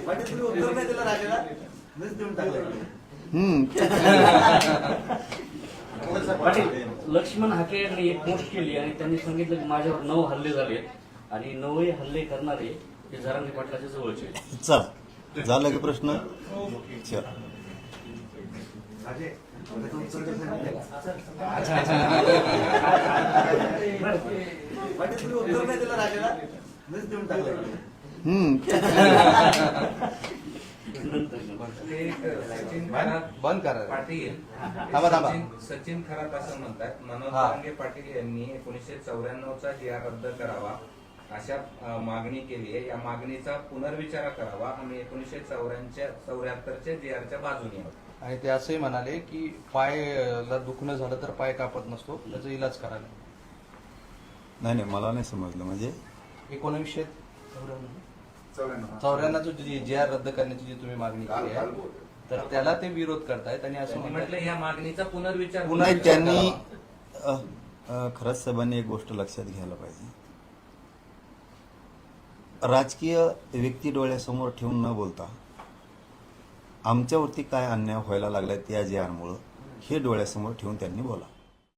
उत्तर नाही दिलं राजाला मीच देऊन टाकलं. पाटील, लक्ष्मण हाके यांनी एक पोस्ट केली आणि त्यांनी सांगितलं की माझ्यावर 9 हल्ले झाले आणि 9 हल्ले करणारे हे जरांगे पाटलाच्या जवळचे आहेत. चला झालं की प्रश्न. चल अजय, उत्तर देत नाही. उत्तर नाही दिलं राजाला मीच देऊन टाकलं. बंद करा पाटील थांबा. सचिन खरात असं म्हणतात, मनोज जरांगे पाटील यांनी 1994चा जी.आर. रद्द करावा अशा मागणी केली आहे. या मागणीचा पुनर्विचार करावा. आम्ही 1974च्या जी.आरच्या बाजूने आहोत. आणि ते असंही म्हणाले की पायला दुखणं झालं तर पाय कापत नसतो, त्याचा इलाज करायला. नाही मला नाही समजलं. म्हणजे 1994 जी आर रद्द करण्याची जी तुम्ही मागणी केली आहे तर त्याला ते विरोध करतायत आणि असं त्यांनी म्हटलं या मागणीचा पुनर्विचार नाही, त्यांनी खरंच साहेबांनी एक गोष्ट लक्षात घ्यायला पाहिजे. राजकीय व्यक्ती डोळ्यासमोर ठेवून न बोलता आमच्यावरती काय अन्याय व्हायला लागलाय त्या जी आरमुळं हे डोळ्यासमोर ठेवून त्यांनी बोला.